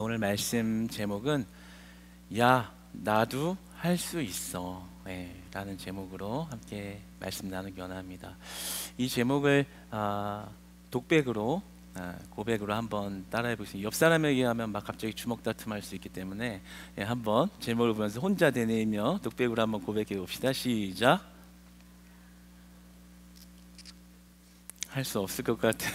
오늘 말씀 제목은 야 나도 할 수 있어 라는 제목으로 함께 말씀 나누기 원합니다. 이 제목을 독백으로 고백으로 한번 따라해 보시면 옆 사람에게 하면 막 갑자기 주먹 다툼할 수 있기 때문에 한번 제목을 보면서 혼자 되뇌이며 독백으로 한번 고백해 봅시다. 시작. 할 수 없을 것 같아요.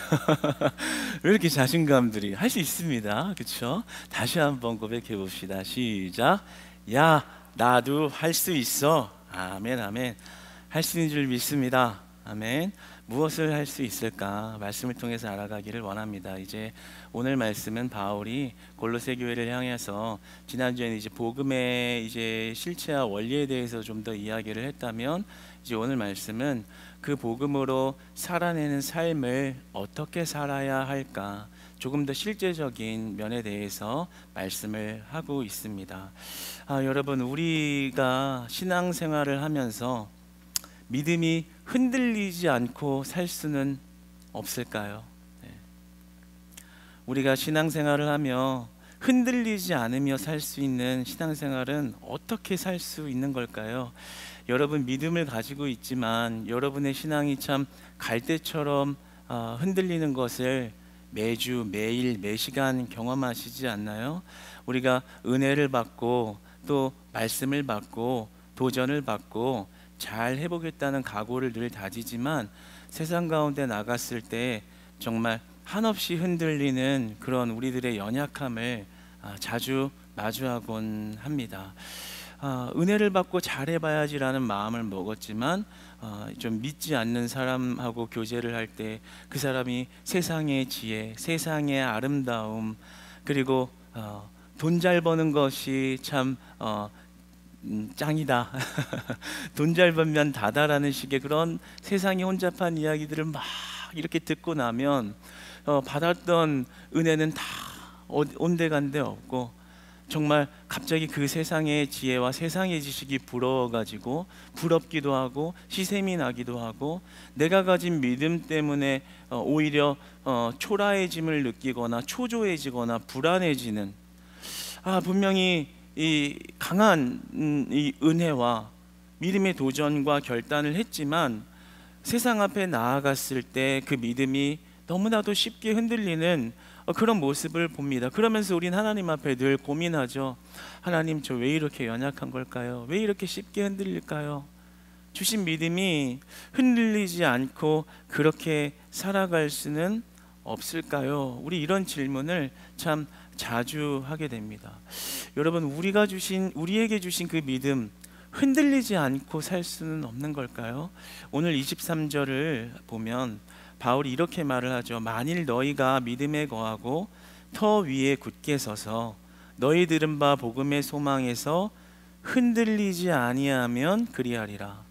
왜 이렇게 자신감들이? 할 수 있습니다. 그렇죠? 다시 한번 고백해 봅시다. 시작. 야 나도 할 수 있어. 아멘 아멘. 할 수 있는 줄 믿습니다. 아멘. 무엇을 할 수 있을까? 말씀을 통해서 알아가기를 원합니다. 이제 오늘 말씀은 바울이 골로새 교회를 향해서 지난주에는 이제 복음의 이제 실체와 원리에 대해서 좀 더 이야기를 했다면, 이제 오늘 말씀은 그 복음으로 살아내는 삶을 어떻게 살아야 할까, 조금 더 실제적인 면에 대해서 말씀을 하고 있습니다. 여러분, 우리가 신앙생활을 하면서 믿음이 흔들리지 않고 살 수는 없을까요? 우리가 신앙생활을 하며 흔들리지 않으며 살 수 있는 신앙생활은 어떻게 살 수 있는 걸까요? 여러분, 믿음을 가지고 있지만 여러분의 신앙이 참 갈대처럼 흔들리는 것을 매주 매일 매시간 경험하시지 않나요? 우리가 은혜를 받고 또 말씀을 받고 도전을 받고 잘 해보겠다는 각오를 늘 다지지만 세상 가운데 나갔을 때 정말 한없이 흔들리는 그런 우리들의 연약함을 자주 마주하곤 합니다. 은혜를 받고 잘해봐야지라는 마음을 먹었지만 좀 믿지 않는 사람하고 교제를 할 때 그 사람이 세상의 지혜, 세상의 아름다움, 그리고 돈 잘 버는 것이 참 짱이다. 돈 잘 벌면 다다라는 식의 그런 세상이 혼잡한 이야기들을 막 이렇게 듣고 나면 받았던 은혜는 다 온데간데 없고, 정말 갑자기 그 세상의 지혜와 세상의 지식이 부러워가지고 부럽기도 하고 시샘이 나기도 하고, 내가 가진 믿음 때문에 오히려 초라해짐을 느끼거나 초조해지거나 불안해지는, 분명히 이 강한 이 은혜와 믿음의 도전과 결단을 했지만 세상 앞에 나아갔을 때 그 믿음이 너무나도 쉽게 흔들리는 그런 모습을 봅니다. 그러면서 우린 하나님 앞에 늘 고민하죠. 하나님, 저 왜 이렇게 연약한 걸까요? 왜 이렇게 쉽게 흔들릴까요? 주신 믿음이 흔들리지 않고 그렇게 살아갈 수는 없을까요? 우리 이런 질문을 참 자주 하게 됩니다. 여러분, 우리에게 주신 그 믿음, 흔들리지 않고 살 수는 없는 걸까요? 오늘 23절을 보면 바울이 이렇게 말을 하죠. 만일 너희가 믿음에 거하고 터 위에 굳게 서서 너희 들은 바 복음의 소망에서 흔들리지 아니하면 그리하리라.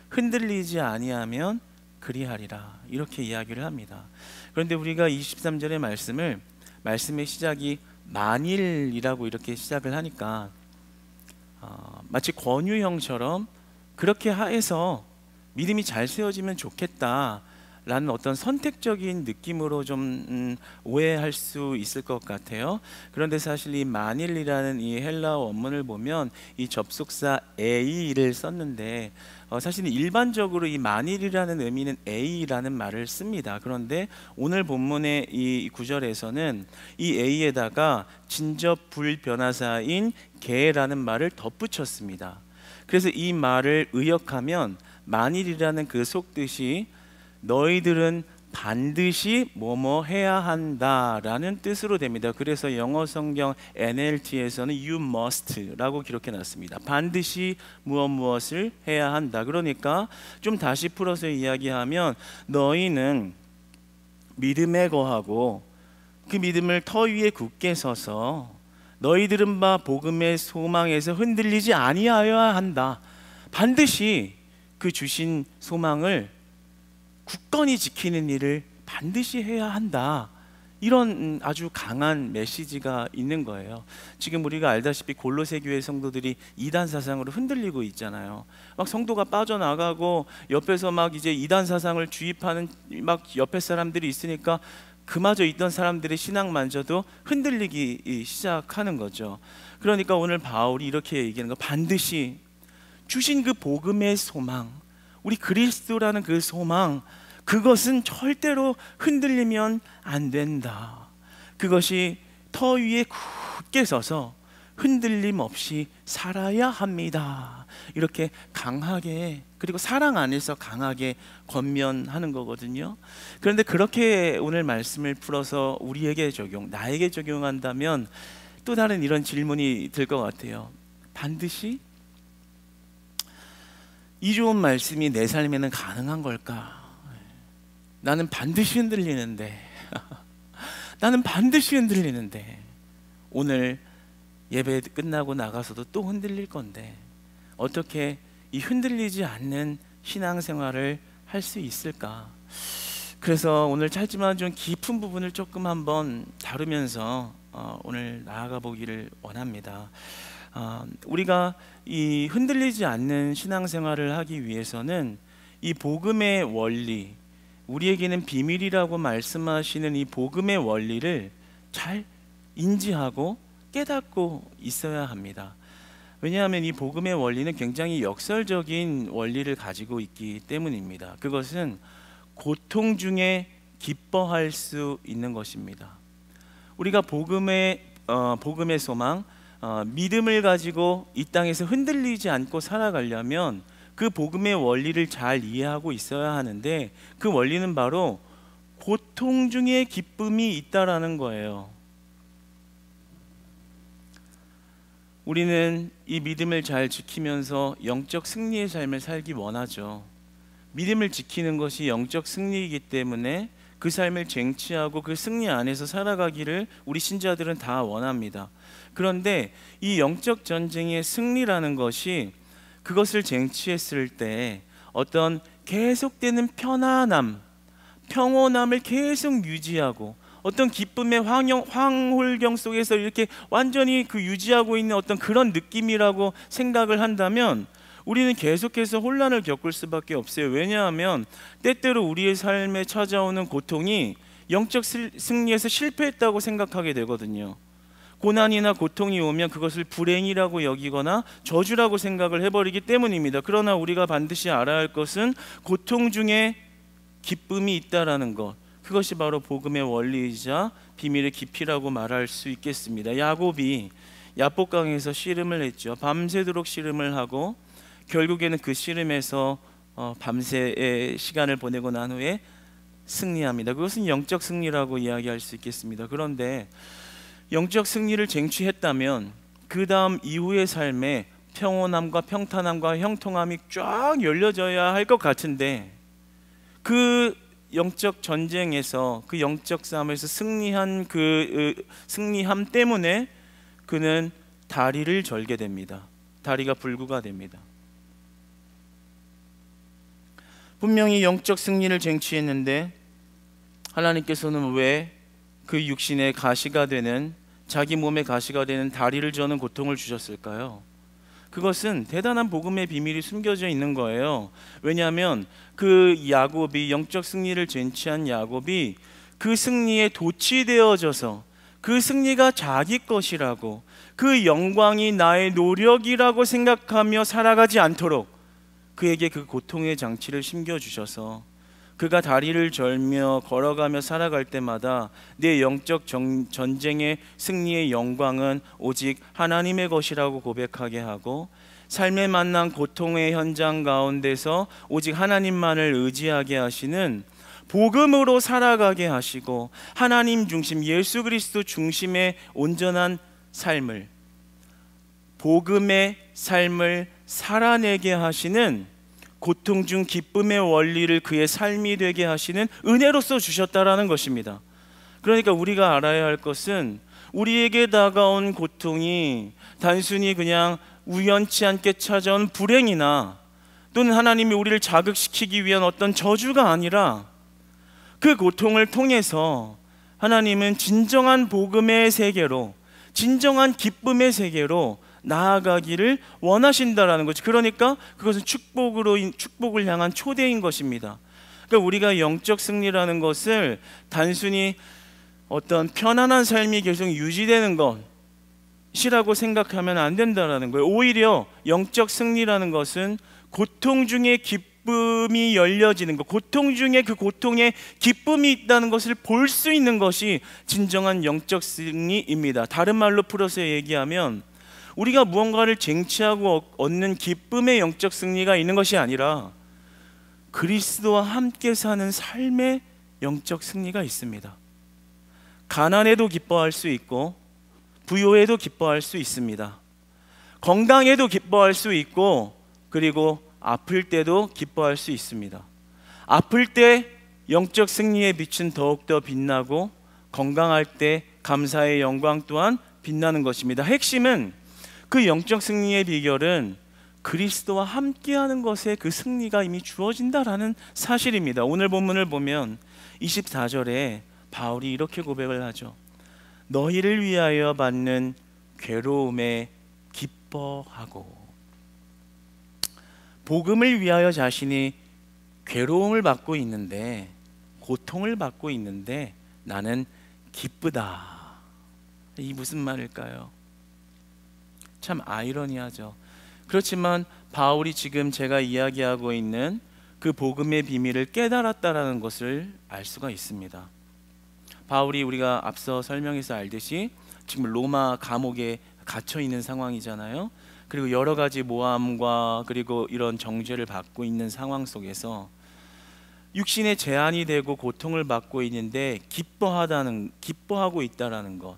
흔들리지 아니하면 그리하리라. 이렇게 이야기를 합니다. 그런데 우리가 23절의 말씀의 시작이 만일이라고 이렇게 시작을 하니까 마치 권유형처럼 그렇게 해서 믿음이 잘 세워지면 좋겠다 라는 어떤 선택적인 느낌으로 좀 오해할 수 있을 것 같아요. 그런데 사실 이 만일이라는 이 헬라어 원문을 보면 이 접속사 A를 썼는데 사실은 일반적으로 이 만일이라는 의미는 A라는 말을 씁니다. 그런데 오늘 본문의 이 구절에서는 이 A에다가 진접 불변하사인 개라는 말을 덧붙였습니다. 그래서 이 말을 의역하면 만일이라는 그 속뜻이 너희들은 반드시 뭐뭐 해야 한다라는 뜻으로 됩니다. 그래서 영어 성경 NLT에서는 you must라고 기록해 놨습니다. 반드시 무엇을 해야 한다. 그러니까 좀 다시 풀어서 이야기하면 너희는 믿음에 거하고 그 믿음을 터 위에 굳게 서서 너희 들은 바 복음의 소망에서 흔들리지 아니하여야 한다. 반드시 그 주신 소망을 굳건히 지키는 일을 반드시 해야 한다. 이런 아주 강한 메시지가 있는 거예요. 지금 우리가 알다시피 골로새 교회 성도들이 이단 사상으로 흔들리고 있잖아요. 막 성도가 빠져나가고 옆에서 막 이제 이단 사상을 주입하는 막 옆에 사람들이 있으니까 그마저 있던 사람들의 신앙만저도 흔들리기 시작하는 거죠. 그러니까 오늘 바울이 이렇게 얘기하는 거, 반드시 주신 그 복음의 소망, 우리 그리스도라는 그 소망, 그것은 절대로 흔들리면 안 된다. 그것이 터 위에 굳게 서서 흔들림 없이 살아야 합니다. 이렇게 강하게, 그리고 사랑 안에서 강하게 권면하는 거거든요. 그런데 그렇게 오늘 말씀을 풀어서 우리에게 나에게 적용한다면 또 다른 이런 질문이 들 것 같아요. 반드시 이 좋은 말씀이 내 삶에는 가능한 걸까? 나는 반드시 흔들리는데 나는 반드시 흔들리는데 오늘 예배 끝나고 나가서도 또 흔들릴 건데 어떻게 이 흔들리지 않는 신앙생활을 할 수 있을까? 그래서 오늘 짧지만 좀 깊은 부분을 조금 한번 다루면서 오늘 나아가 보기를 원합니다. 우리가 이 흔들리지 않는 신앙생활을 하기 위해서는 이 복음의 원리, 우리에게는 비밀이라고 말씀하시는 이 복음의 원리를 잘 인지하고 깨닫고 있어야 합니다. 왜냐하면 이 복음의 원리는 굉장히 역설적인 원리를 가지고 있기 때문입니다. 그것은 고통 중에 기뻐할 수 있는 것입니다. 우리가 복음의 소망, 믿음을 가지고 이 땅에서 흔들리지 않고 살아가려면 그 복음의 원리를 잘 이해하고 있어야 하는데, 그 원리는 바로 고통 중에 기쁨이 있다라는 거예요. 우리는 이 믿음을 잘 지키면서 영적 승리의 삶을 살기 원하죠. 믿음을 지키는 것이 영적 승리이기 때문에 그 삶을 쟁취하고 그 승리 안에서 살아가기를 우리 신자들은 다 원합니다. 그런데 이 영적 전쟁의 승리라는 것이, 그것을 쟁취했을 때 어떤 계속되는 편안함, 평온함을 계속 유지하고 어떤 기쁨의 황홀경 속에서 이렇게 완전히 그 유지하고 있는 어떤 그런 느낌이라고 생각을 한다면 우리는 계속해서 혼란을 겪을 수밖에 없어요. 왜냐하면 때때로 우리의 삶에 찾아오는 고통이 영적 승리에서 실패했다고 생각하게 되거든요. 고난이나 고통이 오면 그것을 불행이라고 여기거나 저주라고 생각을 해버리기 때문입니다. 그러나 우리가 반드시 알아야 할 것은 고통 중에 기쁨이 있다라는 것, 그것이 바로 복음의 원리이자 비밀의 깊이라고 말할 수 있겠습니다. 야곱이 야복강에서 씨름을 했죠. 밤새도록 씨름을 하고 결국에는 그 씨름에서 밤새의 시간을 보내고 난 후에 승리합니다. 그것은 영적 승리라고 이야기할 수 있겠습니다. 그런데 영적 승리를 쟁취했다면 그 다음 이후의 삶에 평온함과 평탄함과 형통함이 쫙 열려져야 할 것 같은데, 그 영적 전쟁에서, 그 영적 싸움에서 승리한 그 승리함 때문에 그는 다리를 절게 됩니다. 다리가 불구가 됩니다. 분명히 영적 승리를 쟁취했는데 하나님께서는 왜 그 육신의 가시가 되는, 자기 몸의 가시가 되는 다리를 저는 고통을 주셨을까요? 그것은 대단한 복음의 비밀이 숨겨져 있는 거예요. 왜냐하면 그 야곱이, 영적 승리를 쟁취한 야곱이 그 승리에 도취되어져서 그 승리가 자기 것이라고, 그 영광이 나의 노력이라고 생각하며 살아가지 않도록 그에게 그 고통의 장치를 심겨주셔서 그가 다리를 절며 걸어가며 살아갈 때마다 내 영적 전쟁의 승리의 영광은 오직 하나님의 것이라고 고백하게 하고, 삶에 만난 고통의 현장 가운데서 오직 하나님만을 의지하게 하시는, 복음으로 살아가게 하시고 하나님 중심, 예수 그리스도 중심의 온전한 삶을, 복음의 삶을 살아내게 하시는, 고통 중 기쁨의 원리를 그의 삶이 되게 하시는 은혜로서 주셨다라는 것입니다. 그러니까 우리가 알아야 할 것은, 우리에게 다가온 고통이 단순히 그냥 우연치 않게 찾아온 불행이나 또는 하나님이 우리를 자극시키기 위한 어떤 저주가 아니라, 그 고통을 통해서 하나님은 진정한 복음의 세계로, 진정한 기쁨의 세계로 나아가기를 원하신다라는 거죠. 그러니까 그것은 축복을 향한 초대인 것입니다. 그러니까 우리가 영적 승리라는 것을 단순히 어떤 편안한 삶이 계속 유지되는 것이라고 생각하면 안 된다는 거예요. 오히려 영적 승리라는 것은 고통 중에 기쁨이 열려지는 것, 고통 중에 그 고통에 기쁨이 있다는 것을 볼 수 있는 것이 진정한 영적 승리입니다. 다른 말로 풀어서 얘기하면 우리가 무언가를 쟁취하고 얻는 기쁨의 영적 승리가 있는 것이 아니라 그리스도와 함께 사는 삶의 영적 승리가 있습니다. 가난에도 기뻐할 수 있고 부요에도 기뻐할 수 있습니다. 건강에도 기뻐할 수 있고 그리고 아플 때도 기뻐할 수 있습니다. 아플 때 영적 승리의 빛은 더욱더 빛나고 건강할 때 감사의 영광 또한 빛나는 것입니다. 핵심은 그 영적 승리의 비결은 그리스도와 함께하는 것에 그 승리가 이미 주어진다라는 사실입니다. 오늘 본문을 보면 24절에 바울이 이렇게 고백을 하죠. 너희를 위하여 받는 괴로움에 기뻐하고. 복음을 위하여 자신이 괴로움을 받고 있는데, 고통을 받고 있는데 나는 기쁘다. 이 무슨 말일까요? 참 아이러니하죠. 그렇지만 바울이 지금 제가 이야기하고 있는 그 복음의 비밀을 깨달았다라는 것을 알 수가 있습니다. 바울이 우리가 앞서 설명해서 알듯이 지금 로마 감옥에 갇혀 있는 상황이잖아요. 그리고 여러 가지 모함과 그리고 이런 정죄를 받고 있는 상황 속에서 육신의 제한이 되고 고통을 받고 있는데 기뻐하고 있다라는 것.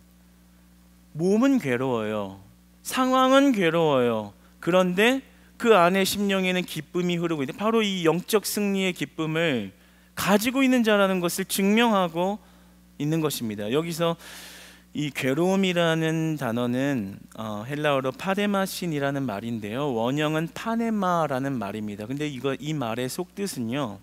몸은 괴로워요. 상황은 괴로워요. 그런데 그 안에 심령에는 기쁨이 흐르고 있는데 바로 이 영적 승리의 기쁨을 가지고 있는 자라는 것을 증명하고 있는 것입니다. 여기서 이 괴로움이라는 단어는 헬라어로 파데마신이라는 말인데요. 원형은 파네마라는 말입니다. 근데 이 말의 속뜻은요,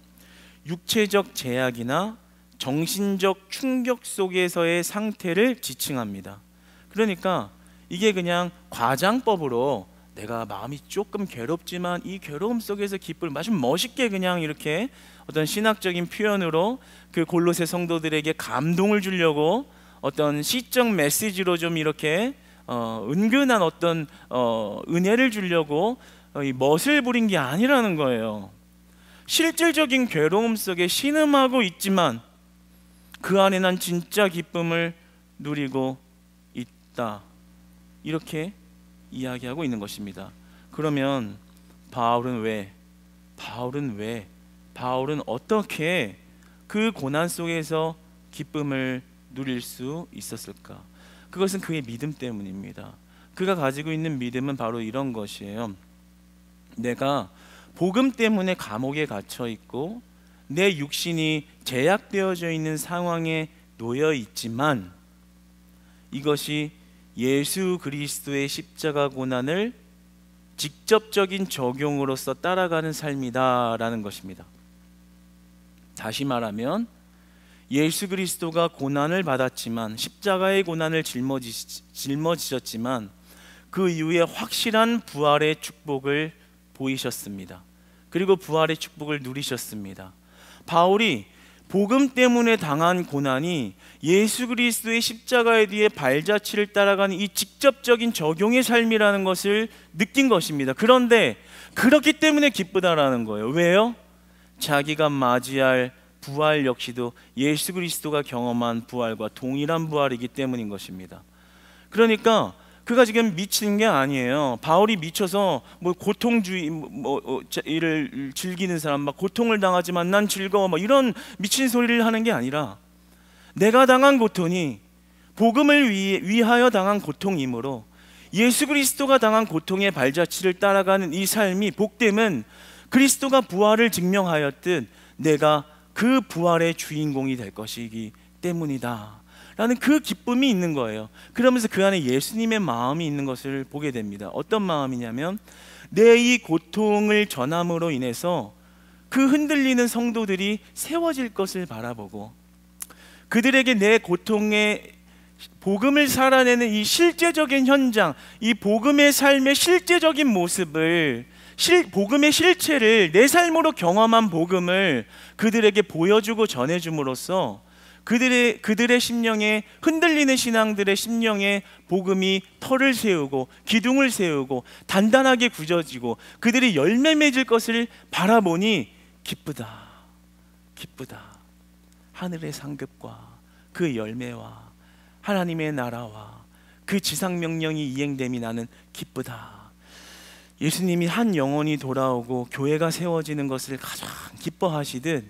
육체적 제약이나 정신적 충격 속에서의 상태를 지칭합니다. 그러니까 이게 그냥 과장법으로 내가 마음이 조금 괴롭지만 이 괴로움 속에서 기쁨을 아주 멋있게 그냥 이렇게 어떤 신학적인 표현으로 그 골로새 성도들에게 감동을 주려고 어떤 시적 메시지로 좀 이렇게 은근한 어떤 은혜를 주려고 이 멋을 부린 게 아니라는 거예요. 실질적인 괴로움 속에 신음하고 있지만 그 안에 난 진짜 기쁨을 누리고 있다. 이렇게 이야기하고 있는 것입니다. 그러면 바울은 어떻게 그 고난 속에서 기쁨을 누릴 수 있었을까? 그것은 그의 믿음 때문입니다. 그가 가지고 있는 믿음은 바로 이런 것이에요. 내가 복음 때문에 감옥에 갇혀 있고 내 육신이 제약되어져 있는 상황에 놓여 있지만 이것이 예수 그리스도의 십자가 고난을 직접적인 적용으로서 따라가는 삶이다라는 것입니다. 다시 말하면 예수 그리스도가 고난을 받았지만 십자가의 고난을 짊어지셨지만 그 이후에 확실한 부활의 축복을 보이셨습니다. 그리고 부활의 축복을 누리셨습니다. 바울이 복음 때문에 당한 고난이 예수 그리스도의 십자가에 뒤에 발자취를 따라가는 이 직접적인 적용의 삶이라는 것을 느낀 것입니다. 그런데 그렇기 때문에 기쁘다라는 거예요. 왜요? 자기가 맞이할 부활 역시도 예수 그리스도가 경험한 부활과 동일한 부활이기 때문인 것입니다. 그러니까 그가 지금 미치는 게 아니에요. 바울이 미쳐서 뭐 고통주의를 즐기는 사람, 막 고통을 당하지만 난 즐거워, 막 이런 미친 소리를 하는 게 아니라 내가 당한 고통이 복음을 위하여 당한 고통이므로 예수 그리스도가 당한 고통의 발자취를 따라가는 이 삶이 복됨은 그리스도가 부활을 증명하였듯 내가 그 부활의 주인공이 될 것이기 때문이다 라는 그 기쁨이 있는 거예요. 그러면서 그 안에 예수님의 마음이 있는 것을 보게 됩니다. 어떤 마음이냐면 내 이 고통을 전함으로 인해서 그 흔들리는 성도들이 세워질 것을 바라보고 그들에게 내 고통의 복음을 살아내는 이 실제적인 현장, 이 복음의 삶의 실제적인 모습을 복음의 실체를 내 삶으로 경험한 복음을 그들에게 보여주고 전해줌으로써 그들의 심령에, 흔들리는 신앙들의 심령에 복음이 털을 세우고 기둥을 세우고 단단하게 굳어지고 그들이 열매 맺을 것을 바라보니 기쁘다, 기쁘다. 하늘의 상급과 그 열매와 하나님의 나라와 그 지상 명령이 이행됨이 나는 기쁘다. 예수님이 한 영혼이 돌아오고 교회가 세워지는 것을 가장 기뻐하시듯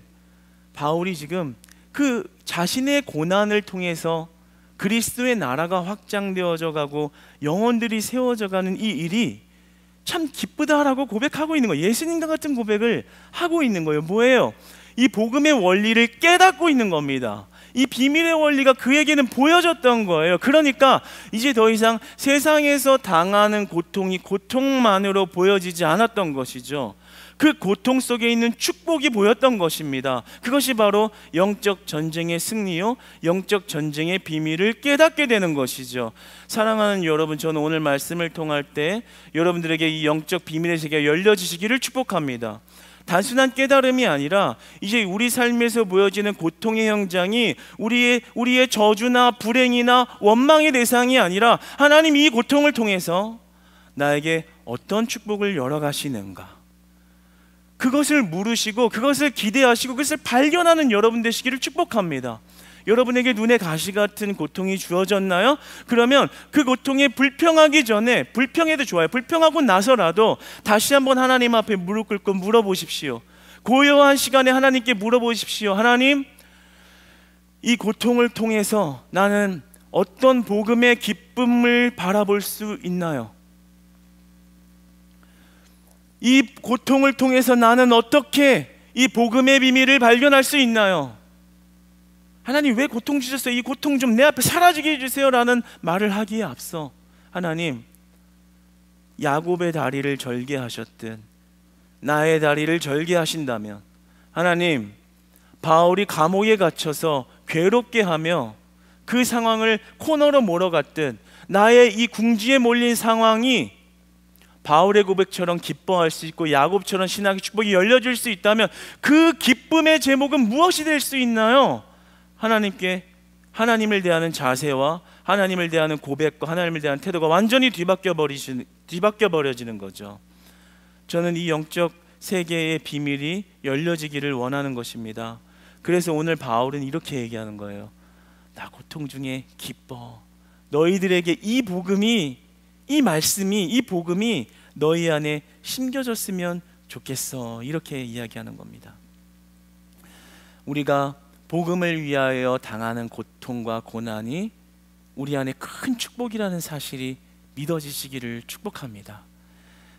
바울이 지금 그 자신의 고난을 통해서 그리스도의 나라가 확장되어져 가고 영혼들이 세워져 가는 이 일이 참 기쁘다라고 고백하고 있는 거예요. 예수님과 같은 고백을 하고 있는 거예요. 뭐예요? 이 복음의 원리를 깨닫고 있는 겁니다. 이 비밀의 원리가 그에게는 보여졌던 거예요. 그러니까 이제 더 이상 세상에서 당하는 고통이 고통만으로 보여지지 않았던 것이죠. 그 고통 속에 있는 축복이 보였던 것입니다. 그것이 바로 영적 전쟁의 승리요, 영적 전쟁의 비밀을 깨닫게 되는 것이죠. 사랑하는 여러분, 저는 오늘 말씀을 통할 때 여러분들에게 이 영적 비밀의 세계가 열려지시기를 축복합니다. 단순한 깨달음이 아니라 이제 우리 삶에서 보여지는 고통의 현장이 우리의 저주나 불행이나 원망의 대상이 아니라 하나님 이 고통을 통해서 나에게 어떤 축복을 열어가시는가, 그것을 물으시고 그것을 기대하시고 그것을 발견하는 여러분 되시기를 축복합니다. 여러분에게 눈에 가시 같은 고통이 주어졌나요? 그러면 그 고통에 불평하기 전에, 불평해도 좋아요, 불평하고 나서라도 다시 한번 하나님 앞에 무릎 꿇고 물어보십시오. 고요한 시간에 하나님께 물어보십시오. 하나님, 이 고통을 통해서 나는 어떤 복음의 기쁨을 바라볼 수 있나요? 이 고통을 통해서 나는 어떻게 이 복음의 비밀을 발견할 수 있나요? 하나님, 왜 고통 주셨어요? 이 고통 좀 내 앞에 사라지게 해주세요 라는 말을 하기에 앞서 하나님, 야곱의 다리를 절개하셨듯 나의 다리를 절개하신다면, 하나님, 바울이 감옥에 갇혀서 괴롭게 하며 그 상황을 코너로 몰아갔듯 나의 이 궁지에 몰린 상황이 바울의 고백처럼 기뻐할 수 있고 야곱처럼 신학의 축복이 열려질 수 있다면 그 기쁨의 제목은 무엇이 될 수 있나요? 하나님께, 하나님을 대하는 자세와 하나님을 대하는 고백과 하나님을 대하는 태도가 완전히 뒤바뀌어 버려지는 거죠. 저는 이 영적 세계의 비밀이 열려지기를 원하는 것입니다. 그래서 오늘 바울은 이렇게 얘기하는 거예요. 나 고통 중에 기뻐. 너희들에게 이 복음이, 이 말씀이, 이 복음이 너희 안에 심겨졌으면 좋겠어. 이렇게 이야기하는 겁니다. 우리가 복음을 위하여 당하는 고통과 고난이 우리 안에 큰 축복이라는 사실이 믿어지시기를 축복합니다.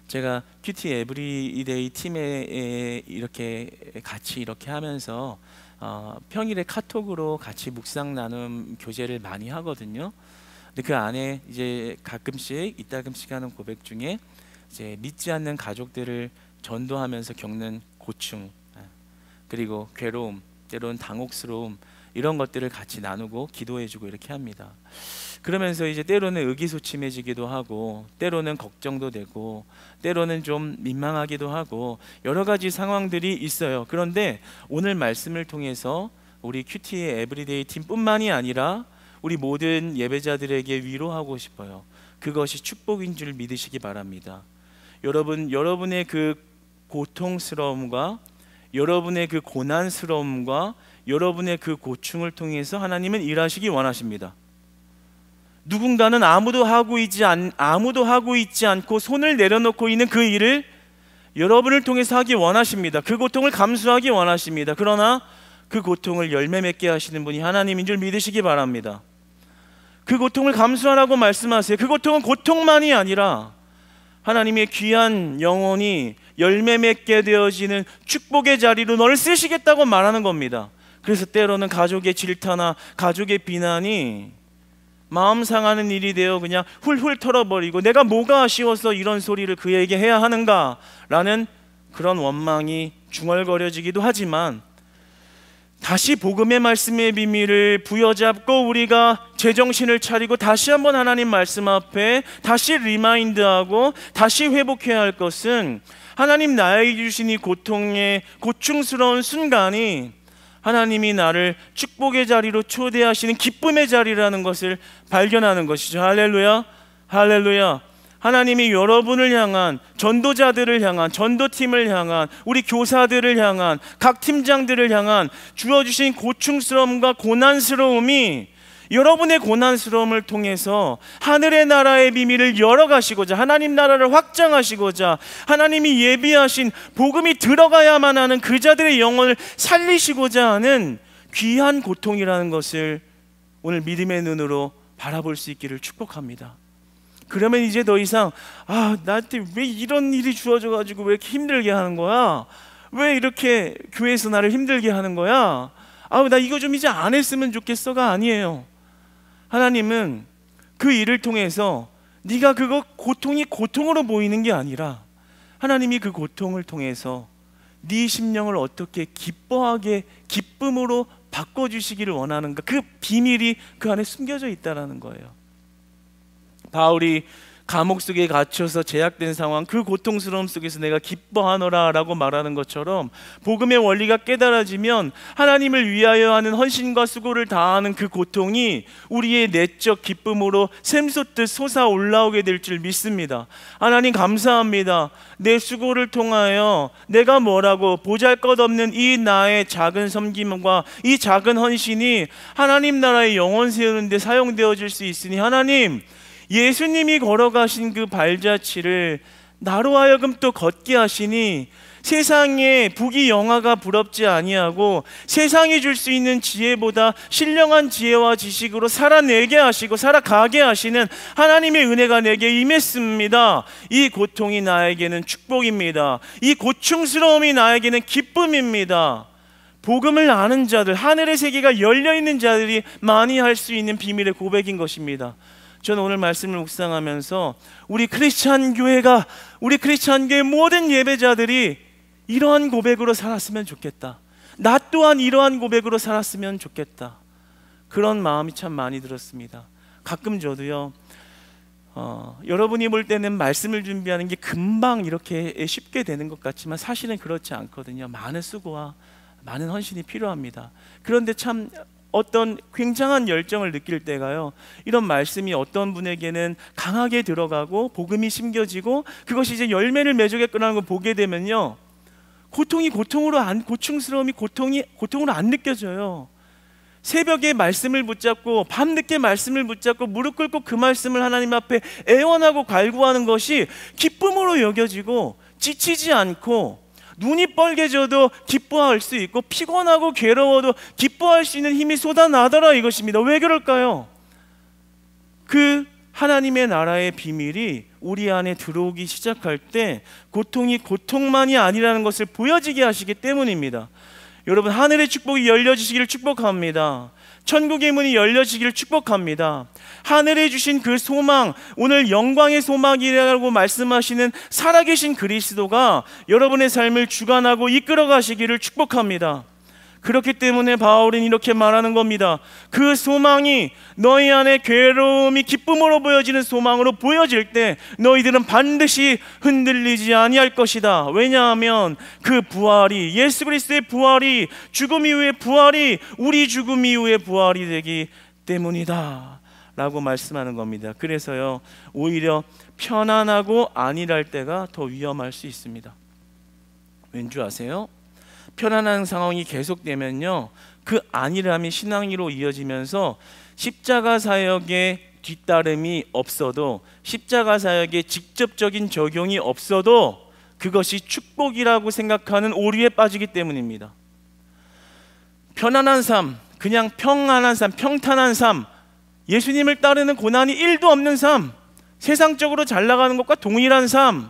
제가 큐티 에브리데이 팀에 이렇게 같이 이렇게 하면서 평일에 카톡으로 같이 묵상 나눔 교제를 많이 하거든요. 근데 그 안에 이제 가끔씩 이따금씩 하는 고백 중에 이제 믿지 않는 가족들을 전도하면서 겪는 고충, 그리고 괴로움, 때로는 당혹스러움, 이런 것들을 같이 나누고 기도해주고 이렇게 합니다. 그러면서 이제 때로는 의기소침해지기도 하고, 때로는 걱정도 되고, 때로는 좀 민망하기도 하고, 여러 가지 상황들이 있어요. 그런데 오늘 말씀을 통해서 우리 큐티의 에브리데이 팀뿐만이 아니라 우리 모든 예배자들에게 위로하고 싶어요. 그것이 축복인 줄 믿으시기 바랍니다. 여러분의 그 고통스러움과 여러분의 그 고난스러움과 여러분의 그 고충을 통해서 하나님은 일하시기 원하십니다. 누군가는 아무도 하고 있지 않고 손을 내려놓고 있는 그 일을 여러분을 통해서 하기 원하십니다. 그 고통을 감수하기 원하십니다. 그러나 그 고통을 열매 맺게 하시는 분이 하나님인 줄 믿으시기 바랍니다. 그 고통을 감수하라고 말씀하세요. 그 고통은 고통만이 아니라 하나님의 귀한 영혼이 열매 맺게 되어지는 축복의 자리로 너를 쓰시겠다고 말하는 겁니다. 그래서 때로는 가족의 질타나 가족의 비난이 마음 상하는 일이 되어 그냥 훌훌 털어버리고 내가 뭐가 아쉬워서 이런 소리를 그에게 해야 하는가 라는 그런 원망이 중얼거려지기도 하지만, 다시 복음의 말씀의 비밀을 부여잡고 우리가 제정신을 차리고 다시 한번 하나님 말씀 앞에 다시 리마인드하고 다시 회복해야 할 것은, 하나님 나에게 주신 이 고통의 고충스러운 순간이 하나님이 나를 축복의 자리로 초대하시는 기쁨의 자리라는 것을 발견하는 것이죠. 할렐루야, 할렐루야. 하나님이 여러분을 향한, 전도자들을 향한, 전도팀을 향한, 우리 교사들을 향한, 각 팀장들을 향한 주어주신 고충스러움과 고난스러움이 여러분의 고난스러움을 통해서 하늘의 나라의 비밀을 열어가시고자, 하나님 나라를 확장하시고자, 하나님이 예비하신 복음이 들어가야만 하는 그 자들의 영혼을 살리시고자 하는 귀한 고통이라는 것을 오늘 믿음의 눈으로 바라볼 수 있기를 축복합니다. 그러면 이제 더 이상 나한테 왜 이런 일이 주어져 가지고 왜 이렇게 힘들게 하는 거야? 왜 이렇게 교회에서 나를 힘들게 하는 거야? 나 이거 좀 이제 안 했으면 좋겠어가 아니에요. 하나님은 그 일을 통해서 네가 그거 고통이 고통으로 보이는 게 아니라, 하나님이 그 고통을 통해서 네 심령을 어떻게 기뻐하게 기쁨으로 바꿔주시기를 원하는가, 그 비밀이 그 안에 숨겨져 있다는 거예요. 바울이 감옥 속에 갇혀서 제약된 상황, 그 고통스러움 속에서 내가 기뻐하노라 라고 말하는 것처럼, 복음의 원리가 깨달아지면 하나님을 위하여 하는 헌신과 수고를 다하는 그 고통이 우리의 내적 기쁨으로 샘솟듯 솟아 올라오게 될 줄 믿습니다. 하나님 감사합니다. 내 수고를 통하여 내가 뭐라고 보잘것없는 이 나의 작은 섬김과 이 작은 헌신이 하나님 나라의 영혼 세우는 데 사용되어질 수 있으니, 하나님, 예수님이 걸어가신 그 발자취를 나로 하여금 또 걷게 하시니, 세상에 부귀 영화가 부럽지 아니하고 세상이 줄 수 있는 지혜보다 신령한 지혜와 지식으로 살아내게 하시고 살아가게 하시는 하나님의 은혜가 내게 임했습니다. 이 고통이 나에게는 축복입니다. 이 고충스러움이 나에게는 기쁨입니다. 복음을 아는 자들, 하늘의 세계가 열려있는 자들이 많이 할 수 있는 비밀의 고백인 것입니다. 저는 오늘 말씀을 묵상하면서 우리 크리스찬 교회가, 우리 크리스찬 교회 모든 예배자들이 이러한 고백으로 살았으면 좋겠다. 나 또한 이러한 고백으로 살았으면 좋겠다. 그런 마음이 참 많이 들었습니다. 가끔 저도요, 여러분이 볼 때는 말씀을 준비하는 게 금방 이렇게 쉽게 되는 것 같지만 사실은 그렇지 않거든요. 많은 수고와 많은 헌신이 필요합니다. 그런데 참 어떤 굉장한 열정을 느낄 때가요, 이런 말씀이 어떤 분에게는 강하게 들어가고 복음이 심겨지고 그것이 이제 열매를 맺어겠구나 하는 걸 보게 되면요, 고충스러움이 고통으로 안 느껴져요. 새벽에 말씀을 붙잡고 밤늦게 말씀을 붙잡고 무릎 꿇고 그 말씀을 하나님 앞에 애원하고 갈구하는 것이 기쁨으로 여겨지고, 지치지 않고 눈이 빨개져도 기뻐할 수 있고 피곤하고 괴로워도 기뻐할 수 있는 힘이 쏟아나더라 이것입니다. 왜 그럴까요? 그 하나님의 나라의 비밀이 우리 안에 들어오기 시작할 때 고통이 고통만이 아니라는 것을 보여지게 하시기 때문입니다. 여러분, 하늘의 축복이 열려지시기를 축복합니다. 천국의 문이 열려지기를 축복합니다. 하늘에 주신 그 소망, 오늘 영광의 소망이라고 말씀하시는 살아계신 그리스도가 여러분의 삶을 주관하고 이끌어 가시기를 축복합니다. 그렇기 때문에 바울은 이렇게 말하는 겁니다. 그 소망이 너희 안에 괴로움이 기쁨으로 보여지는 소망으로 보여질 때 너희들은 반드시 흔들리지 아니할 것이다. 왜냐하면 그 부활이, 예수 그리스도의 부활이, 죽음 이후의 부활이 우리 죽음 이후의 부활이 되기 때문이다 라고 말씀하는 겁니다. 그래서요, 오히려 편안하고 안일할 때가 더 위험할 수 있습니다. 왠지 아세요? 편안한 상황이 계속되면요, 그 안일함이 신앙으로 이어지면서 십자가 사역의 뒤따름이 없어도, 십자가 사역의 직접적인 적용이 없어도 그것이 축복이라고 생각하는 오류에 빠지기 때문입니다. 편안한 삶, 그냥 평안한 삶, 평탄한 삶, 예수님을 따르는 고난이 1도 없는 삶, 세상적으로 잘 나가는 것과 동일한 삶,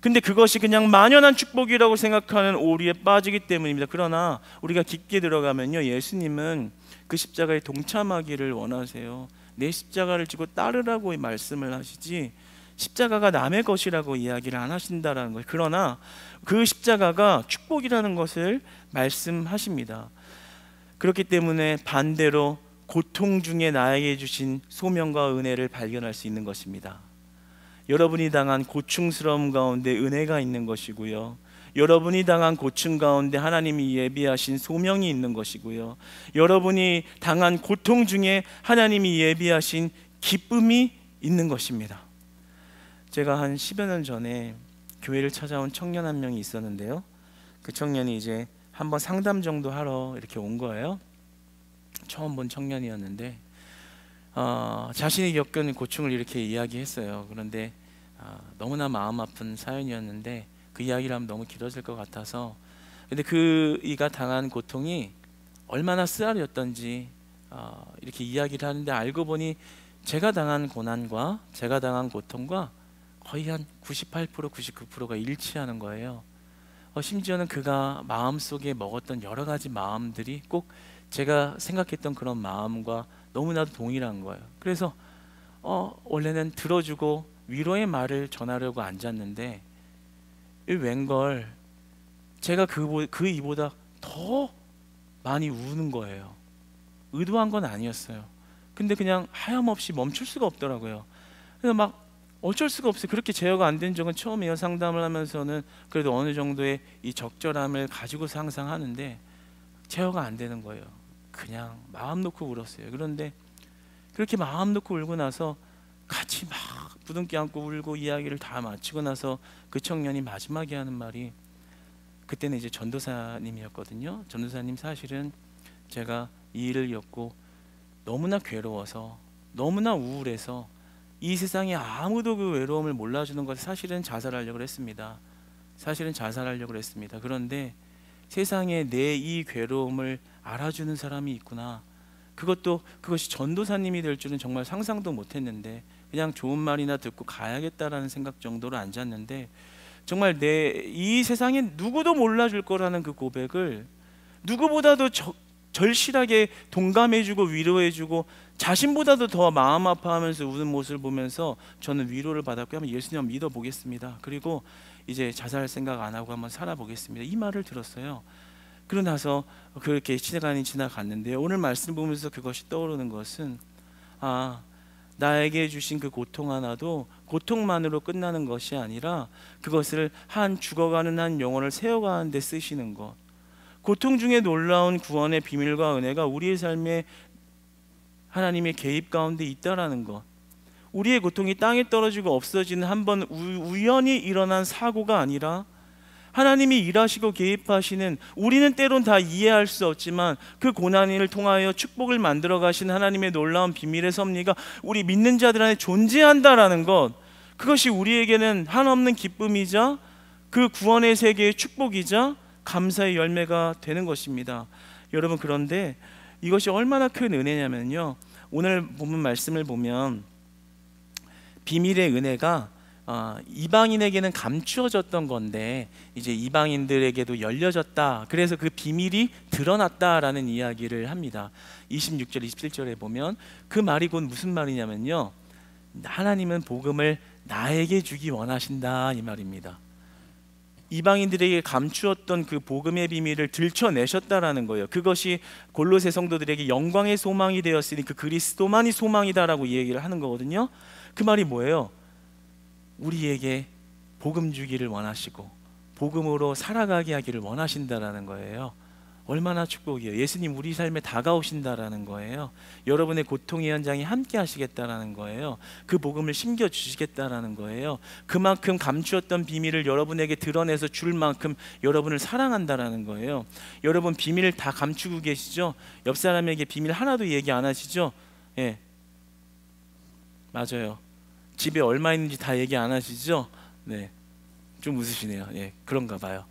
근데 그것이 그냥 만연한 축복이라고 생각하는 오류에 빠지기 때문입니다. 그러나 우리가 깊게 들어가면요, 예수님은 그 십자가에 동참하기를 원하세요. 내 십자가를 지고 따르라고 말씀을 하시지 십자가가 남의 것이라고 이야기를 안 하신다라는 거예요. 그러나 그 십자가가 축복이라는 것을 말씀하십니다. 그렇기 때문에 반대로 고통 중에 나에게 주신 소명과 은혜를 발견할 수 있는 것입니다. 여러분이 당한 고충스러움 가운데 은혜가 있는 것이고요, 여러분이 당한 고충 가운데 하나님이 예비하신 소명이 있는 것이고요, 여러분이 당한 고통 중에 하나님이 예비하신 기쁨이 있는 것입니다. 제가 한 10여 년 전에 교회를 찾아온 청년 한 명이 있었는데요, 그 청년이 이제 한번 상담 정도 하러 이렇게 온 거예요. 처음 본 청년이었는데 자신이 겪은 고충을 이렇게 이야기했어요. 그런데 너무나 마음 아픈 사연이었는데 그 이야기를 하면 너무 길어질 것 같아서, 근데 그 이가 당한 고통이 얼마나 쓰라렸던지 이렇게 이야기를 하는데, 알고 보니 제가 당한 고난과 제가 당한 고통과 거의 한 98%, 99%가 일치하는 거예요. 심지어는 그가 마음속에 먹었던 여러 가지 마음들이 꼭 제가 생각했던 그런 마음과 너무나도 동일한 거예요. 그래서 원래는 들어주고 위로의 말을 전하려고 앉았는데 웬걸 제가 그 이보다 더 많이 우는 거예요. 의도한 건 아니었어요. 근데 그냥 하염없이 멈출 수가 없더라고요. 그래서 막 어쩔 수가 없어요. 그렇게 제어가 안 된 적은 처음이에요. 상담을 하면서는 그래도 어느 정도의 이 적절함을 가지고서 항상 하는데 제어가 안 되는 거예요. 그냥 마음 놓고 울었어요. 그런데 그렇게 마음 놓고 울고 나서 같이 막 부둥켜 안고 울고 이야기를 다 마치고 나서 그 청년이 마지막에 하는 말이, 그때는 이제 전도사님이었거든요. 전도사님, 사실은 제가 이 일을 겪고 너무나 괴로워서 너무나 우울해서 이 세상에 아무도 그 외로움을 몰라주는 것에 사실은 자살하려고 했습니다. 그런데 세상에 내 이 괴로움을 알아주는 사람이 있구나, 그것이 전도사님이 될 줄은 정말 상상도 못했는데 그냥 좋은 말이나 듣고 가야겠다라는 생각 정도로 앉았는데, 정말 이 세상에 누구도 몰라줄 거라는 그 고백을 누구보다도 절실하게 동감해주고 위로해주고 자신보다도 더 마음 아파하면서 우는 모습을 보면서 저는 위로를 받았고, 한번 예수님 믿어보겠습니다. 그리고 이제 자살 생각 안 하고 한번 살아보겠습니다. 이 말을 들었어요. 그러고 나서 그렇게 시간이 지나갔는데요, 오늘 말씀 보면서 그것이 떠오르는 것은, 나에게 주신 그 고통 하나도 고통만으로 끝나는 것이 아니라 그것을 죽어가는 한 영혼을 세워가는 데 쓰시는 것, 고통 중에 놀라운 구원의 비밀과 은혜가 우리의 삶에 하나님의 개입 가운데 있다라는 것, 우리의 고통이 땅에 떨어지고 없어지는 한번 우연히 일어난 사고가 아니라 하나님이 일하시고 개입하시는, 우리는 때론 다 이해할 수 없지만 그 고난을 통하여 축복을 만들어 가시는 하나님의 놀라운 비밀의 섭리가 우리 믿는 자들 안에 존재한다라는 것, 그것이 우리에게는 한없는 기쁨이자 그 구원의 세계의 축복이자 감사의 열매가 되는 것입니다. 여러분, 그런데 이것이 얼마나 큰 은혜냐면요, 오늘 본문 말씀을 보면 비밀의 은혜가 이방인에게는 감추어졌던 건데 이제 이방인들에게도 열려졌다, 그래서 그 비밀이 드러났다라는 이야기를 합니다. 26절 27절에 보면 그 말이 곧 무슨 말이냐면요, 하나님은 복음을 나에게 주기 원하신다, 이 말입니다. 이방인들에게 감추었던 그 복음의 비밀을 들춰내셨다라는 거예요. 그것이 골로새 성도들에게 영광의 소망이 되었으니 그 그리스도만이 소망이다라고 얘기를 하는 거거든요. 그 말이 뭐예요? 우리에게 복음 주기를 원하시고 복음으로 살아가게 하기를 원하신다라는 거예요. 얼마나 축복이에요. 예수님 우리 삶에 다가오신다라는 거예요. 여러분의 고통의 현장에 함께 하시겠다라는 거예요. 그 복음을 심겨주시겠다라는 거예요. 그만큼 감추었던 비밀을 여러분에게 드러내서 줄 만큼 여러분을 사랑한다라는 거예요. 여러분 비밀을 다 감추고 계시죠? 옆 사람에게 비밀 하나도 얘기 안 하시죠? 예, 맞아요. 집에 얼마 있는지 다 얘기 안 하시죠? 네, 좀 웃으시네요. 예, 그런가 봐요.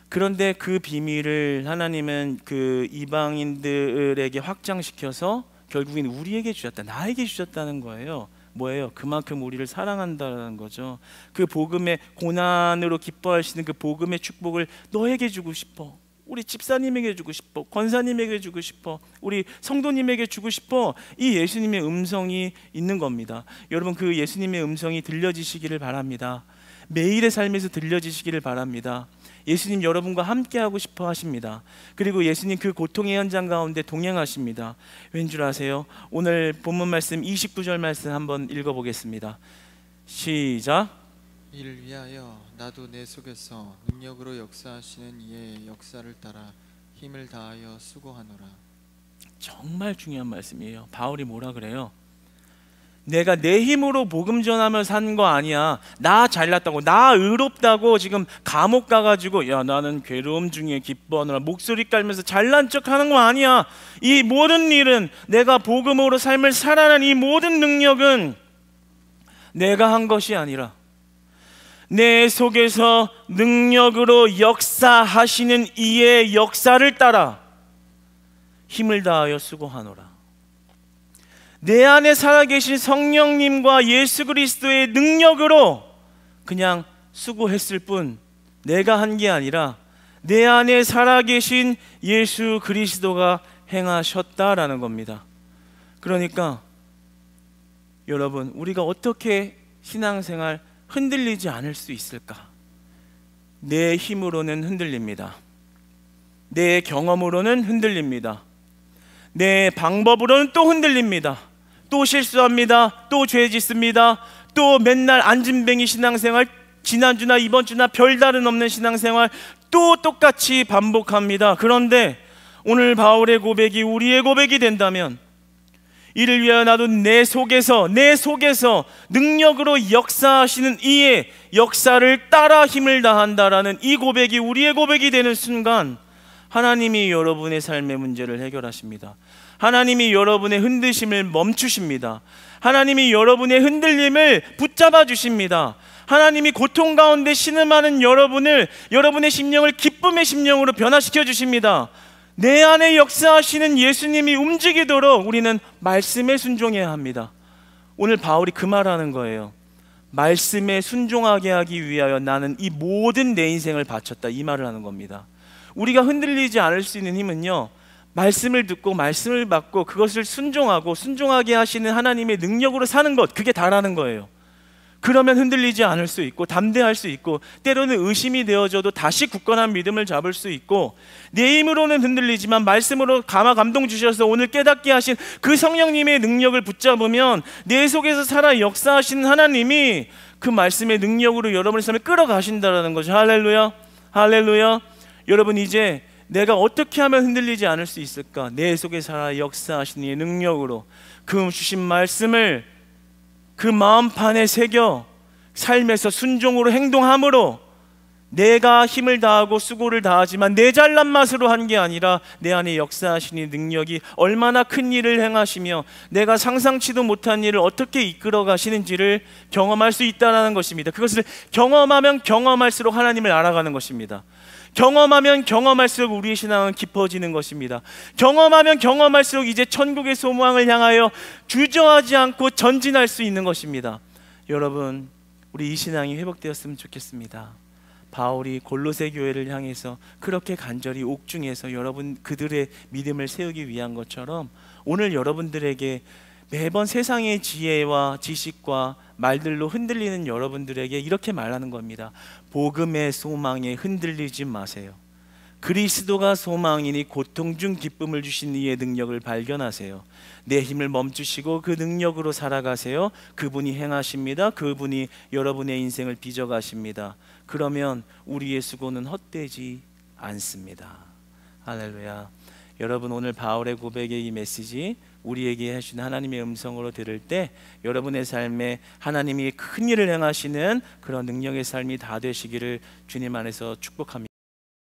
그런데 그 비밀을 하나님은 그 이방인들에게 확장시켜서 결국엔 우리에게 주셨다, 나에게 주셨다는 거예요. 뭐예요? 그만큼 우리를 사랑한다는 거죠. 그 복음의 고난으로 기뻐하시는 그 복음의 축복을 너에게 주고 싶어, 우리 집사님에게 주고 싶어, 권사님에게 주고 싶어, 우리 성도님에게 주고 싶어. 이 예수님의 음성이 있는 겁니다. 여러분 그 예수님의 음성이 들려지시기를 바랍니다. 매일의 삶에서 들려지시기를 바랍니다. 예수님 여러분과 함께 하고 싶어 하십니다. 그리고 예수님 그 고통의 현장 가운데 동행하십니다. 왠 줄 아세요? 오늘 본문 말씀 29절 말씀 한번 읽어보겠습니다. 시작. 이를 위하여 나도 내 속에서 능력으로 역사하시는 이의 역사를 따라 힘을 다하여 수고하노라. 정말 중요한 말씀이에요. 바울이 뭐라 그래요? 내가 내 힘으로 복음 전하며 산 거 아니야. 나 잘났다고, 나 의롭다고 지금 감옥 가가지고 야 나는 괴로움 중에 기뻐하느라 목소리 깔면서 잘난 척하는 거 아니야. 이 모든 일은, 내가 복음으로 삶을 살아낸 이 모든 능력은 내가 한 것이 아니라 내 속에서 능력으로 역사하시는 이의 역사를 따라 힘을 다하여 수고하노라. 내 안에 살아계신 성령님과 예수 그리스도의 능력으로 그냥 수고했을 뿐, 내가 한 게 아니라 내 안에 살아계신 예수 그리스도가 행하셨다라는 겁니다. 그러니까 여러분, 우리가 어떻게 신앙생활 흔들리지 않을 수 있을까? 내 힘으로는 흔들립니다. 내 경험으로는 흔들립니다. 내 방법으로는 또 흔들립니다. 또 실수합니다. 또 죄 짓습니다. 또 맨날 안진뱅이 신앙생활, 지난주나 이번주나 별다른 없는 신앙생활 또 똑같이 반복합니다. 그런데 오늘 바울의 고백이 우리의 고백이 된다면, 이를 위하여 나도 내 속에서 능력으로 역사하시는 이의 역사를 따라 힘을 다한다라는 이 고백이 우리의 고백이 되는 순간, 하나님이 여러분의 삶의 문제를 해결하십니다. 하나님이 여러분의 흔드심을 멈추십니다. 하나님이 여러분의 흔들림을 붙잡아 주십니다. 하나님이 고통 가운데 신음하는 여러분의 심령을 기쁨의 심령으로 변화시켜 주십니다. 내 안에 역사하시는 예수님이 움직이도록 우리는 말씀에 순종해야 합니다. 오늘 바울이 그 말하는 거예요. 말씀에 순종하게 하기 위하여 나는 이 모든 내 인생을 바쳤다, 이 말을 하는 겁니다. 우리가 흔들리지 않을 수 있는 힘은요, 말씀을 듣고 말씀을 받고 그것을 순종하고 순종하게 하시는 하나님의 능력으로 사는 것, 그게 다라는 거예요. 그러면 흔들리지 않을 수 있고 담대할 수 있고, 때로는 의심이 되어져도 다시 굳건한 믿음을 잡을 수 있고, 내 힘으로는 흔들리지만 말씀으로 감동 주셔서 오늘 깨닫게 하신 그 성령님의 능력을 붙잡으면 내 속에서 살아 역사하시는 하나님이 그 말씀의 능력으로 여러분의 삶을 끌어가신다는 거죠. 할렐루야, 할렐루야. 여러분, 이제 내가 어떻게 하면 흔들리지 않을 수 있을까? 내 속에 살아 역사하시는 이의 능력으로 그 주신 말씀을 그 마음판에 새겨 삶에서 순종으로 행동함으로, 내가 힘을 다하고 수고를 다하지만 내 잘난 맛으로 한 게 아니라 내 안에 역사하시는 능력이 얼마나 큰 일을 행하시며 내가 상상치도 못한 일을 어떻게 이끌어 가시는지를 경험할 수 있다는 것입니다. 그것을 경험하면 경험할수록 하나님을 알아가는 것입니다. 경험하면 경험할수록 우리의 신앙은 깊어지는 것입니다. 경험하면 경험할수록 이제 천국의 소망을 향하여 주저하지 않고 전진할 수 있는 것입니다. 여러분, 우리 이 신앙이 회복되었으면 좋겠습니다. 바울이 골로새 교회를 향해서 그렇게 간절히 옥중에서 여러분 그들의 믿음을 세우기 위한 것처럼, 오늘 여러분들에게 매번 세상의 지혜와 지식과 말들로 흔들리는 여러분들에게 이렇게 말하는 겁니다. 복음의 소망에 흔들리지 마세요. 그리스도가 소망이니 고통 중 기쁨을 주신 이의 능력을 발견하세요. 내 힘을 멈추시고 그 능력으로 살아가세요. 그분이 행하십니다. 그분이 여러분의 인생을 빚어가십니다. 그러면 우리의 수고는 헛되지 않습니다. 할렐루야. 여러분, 오늘 바울의 고백의 이 메시지 우리에게 하신 하나님의 음성으로 들을 때 여러분의 삶에 하나님이 큰 일을 행하시는 그런 능력의 삶이 다 되시기를 주님 안에서 축복합니다.